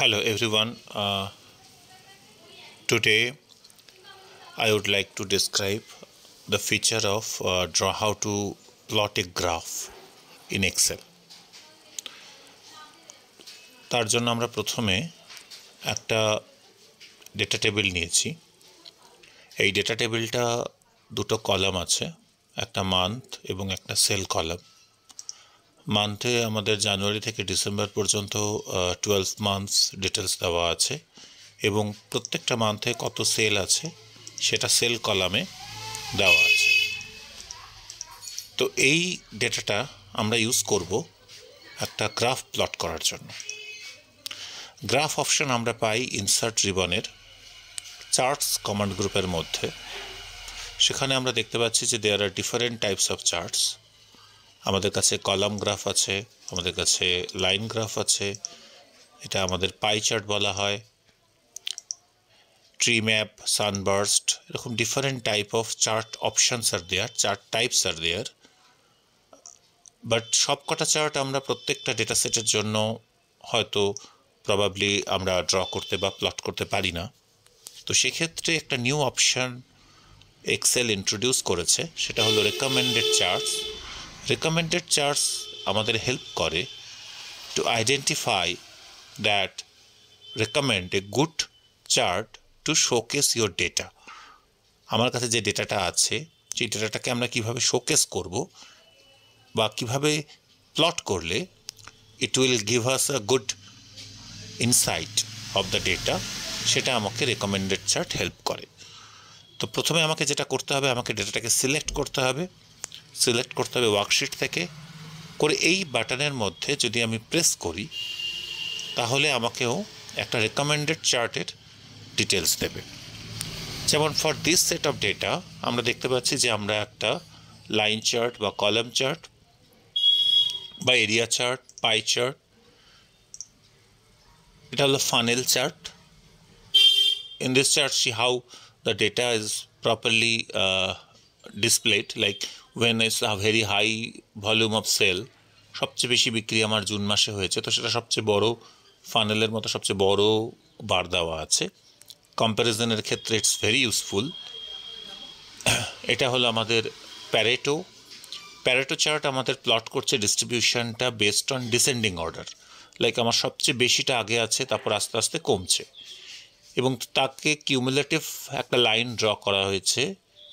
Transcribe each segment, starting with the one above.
Hello everyone. Today I would like to describe the feature of how to plot a graph in Excel. তার জন্য আমরা প্রথমে একটা data table নিয়েছি। এই ডেটা টেবিলটা দুটো কলাম আছে, একটা মান্থ এবং একটা সেল কলাম। মান্থে আমাদের জানুয়ারি থেকে ডিসেম্বর পর্যন্ত 12 মান্থস ডিটেলস দেওয়া আছে এবং প্রত্যেকটা মান্থে কত সেল আছে সেটা সেল কলামে দেওয়া আছে। তো এই ডেটাটা আমরা ইউজ করব একটা গ্রাফ প্লট করার জন্য। গ্রাফ অপশন আমরা পাই ইনসার্ট রিবনের চার্টস কমান্ড গ্রুপের মধ্যে। সেখানে আমরা দেখতে পাচ্ছি যে দেয়ার আর ডিফারেন্ট টাইপস অফ চার্টস। আমাদের কাছে কলাম গ্রাফ আছে, আমাদের কাছে লাইন গ্রাফ আছে, এটা আমাদের পাই চার্ট বলা হয়, ট্রি ম্যাপ, সানবার্স্ট, এরকম different type of chart options are there, chart types are there. But সব কটা চার্ট আমরা প্রত্যেকটা ডেটা সেটের জন্য হয়তো প্রবাবলি আমরা ড্র করতে বা প্লট করতে পারি না। তো সেক্ষেত্রে একটা নিউ অপশান এক্সেল ইন্ট্রোডিউস করেছে, সেটা হলো রেকমেন্ডেড চার্টস। রেকমেন্ডেড চার্টস আমাদের হেল্প করে to identify that recommend a good chart two showcase your data. আমার কাছে যে ডেটাটা আছে সেই ডেটাটাকে আমরা কিভাবে শোকেস করব বা কিভাবে প্লট করলে it will give us a good insight of the data, সেটা আমাকে রেকমেন্ডেড চার্ট হেল্প করে। তো প্রথমে আমাকে যেটা করতে হবে, আমাকে ডেটাটাকে সিলেক্ট করতে হবে ওয়ার্কশিট থেকে। করে এই বাটনের মধ্যে যদি আমি প্রেস করি তাহলে আমাকেও একটা রেকমেন্ডেড চার্টের ডিটেলস দেবে। যেমন for this set of data আমরা দেখতে পাচ্ছি যে আমরা একটা লাইন চার্ট বা কলাম চার্ট বা এরিয়া চার্ট, পাই চার্ট, এটা হলো funnel chart. In this chart see how the data is properly displayed, like when it's a very high volume of sale, সবচেয়ে বেশি বিক্রি আমার জুন মাসে হয়েছে, তো সেটা সবচেয়ে বড় ফানেলের মতো সবচেয়ে বড় বার দেওয়া আছে। কম্প্যারিজনের ক্ষেত্রে ইটস ভেরি ইউজফুল। এটা হলো আমাদের প্যারেটো চার্ট আমাদের প্লট করছে ডিস্ট্রিবিউশনটা based on descending order, like আমার সবচেয়ে বেশিটা আগে আছে, তারপর আস্তে আস্তে কমছে এবং তাকে কিউমুলেটিভ একটা লাইন ড্র করা হয়েছে,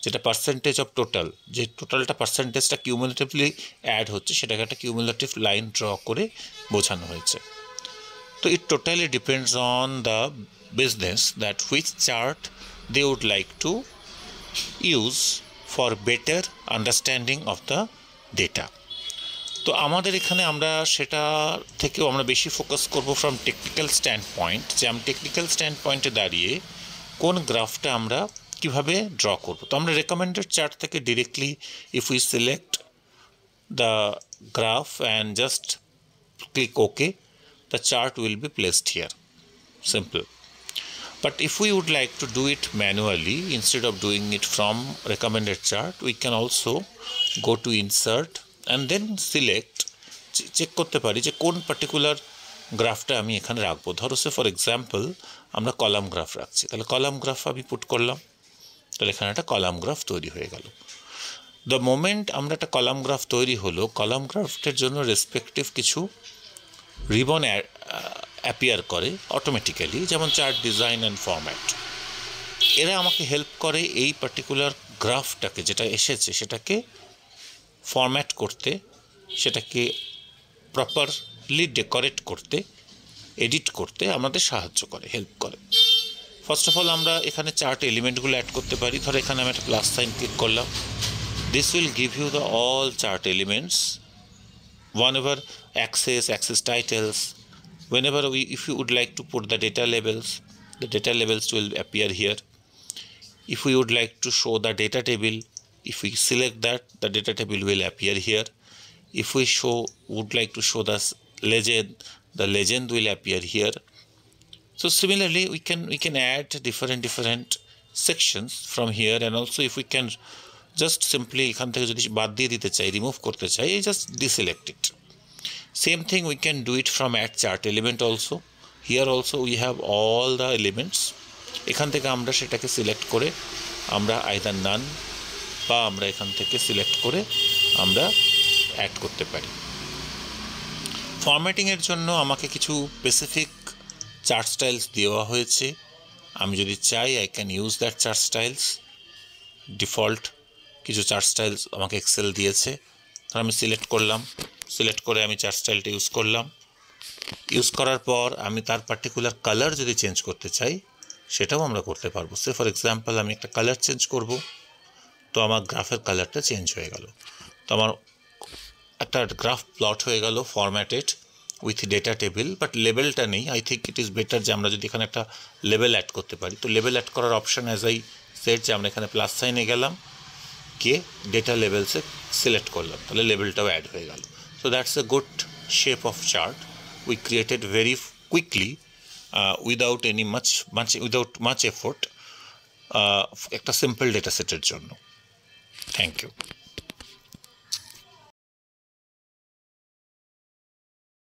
যেটা পার্সেন্টেজ অফ টোটাল, যে টোটালটা পার্সেন্টেজটা কিউমুলেটিভলি অ্যাড হচ্ছে সেটাকে একটা কিউমুলেটিভ লাইন ড্র করে বোঝানো হয়েছে। তো it totally depends on the business that which chart they would like to use for better understanding of the data. তো আমাদের এখানে আমরা সেটা থেকেও আমরা বেশি ফোকাস করব ফ্রম টেকনিক্যাল স্ট্যান্ড পয়েন্ট, যে আমি টেকনিক্যাল স্ট্যান্ড পয়েন্টে দাঁড়িয়ে কোন গ্রাফটা আমরা কিভাবে ড্র করব। তো আমরা রেকমেন্ডেড চার্ট থেকে directly if we select the graph and just click okay, the chart will be placed here, simple. But if we would like to do it manually, instead of doing it from recommended chart, we can also go to insert and then select, check করতে পারি যে কোন particular গ্রাফটা আমি এখানে রাখবো। ধরো সে for example আমরা কলাম গ্রাফ রাখছি, তাহলে কলাম গ্রাফ আমি পুট করলাম, তাহলে এখানে একটা কলাম গ্রাফ তৈরি হয়ে গেল। দ্য মোমেন্ট আমরা একটা কলাম গ্রাফ তৈরি হলো, কলাম গ্রাফটের জন্য রেসপেক্টিভ কিছু রিবন অ্যাপিয়ার করে অটোমেটিক্যালি, যেমন চার্ট ডিজাইন অ্যান্ড ফরম্যাট। এরা আমাকে হেল্প করে এই পার্টিকুলার গ্রাফটাকে যেটা এসেছে সেটাকে ফরম্যাট করতে, সেটাকে প্রপারলি ডেকোরেট করতে, এডিট করতে আমাদের সাহায্য করে, হেল্প করে। ফার্স্ট অফ অল আমরা এখানে চার্ট এলিমেন্টগুলো অ্যাড করতে পারি। ধরো এখানে আমি একটা প্লাস সাইন ক্লিক করলাম, this will give you the all chart elements, whenever access titles, whenever if you would like to put the data labels, the data labels will appear here. If we would like to show the data table, if we select that, the data table will appear here. If we would like to show the legend, the legend will appear here. So similarly we can add different sections from here, and also if we can just simply এখান থেকে যদি বাদ দিয়ে দিতে চাই, remove করতে চাই, just deselect it. Same thing we can do it from add chart element also. Here also we have all the elements. এখান থেকে আমরা সেটাকে সিলেক্ট করে আমরা আইদার নান বা আমরা এখান থেকে সিলেক্ট করে আমরা অ্যাড করতে পারি। ফরম্যাটিংয়ের জন্য আমাকে কিছু স্পেসিফিক চার্ট স্টাইলস দেওয়া হয়েছে। আমি যদি চাই I can use that chart styles. Default কিছু চার্ট স্টাইলস আমাকে এক্সেল দিয়েছে, আমি সিলেক্ট করলাম, সিলেক্ট করে আমি চার্ট স্টাইলটা ইউজ করলাম। ইউজ করার পর আমি তার পার্টিকুলার কালার যদি চেঞ্জ করতে চাই সেটাও আমরা করতে পারবো। সে ফর এক্সাম্পল আমি একটা কালার চেঞ্জ করব, তো আমার গ্রাফের কালারটা চেঞ্জ হয়ে গেল, তো আমার একটা গ্রাফ প্লট হয়ে গেল formatted with data table, but লেবেলটা নেই। I think it is better যে আমরা যদি এখানে একটা লেবেল অ্যাড করতে পারি। তো লেবেল অ্যাড করার অপশান অ্যাজ আই সেট যে আমরা এখানে প্লাস সাইনে গেলাম, গিয়ে ডেটা লেবেলসে সিলেক্ট করলাম, তাহলে লেবেলটাও অ্যাড হয়ে গেল। So that's a good shape of chart we created very quickly without any without much effort, একটা সিম্পল ডেটা সেটের জন্য। Thank you.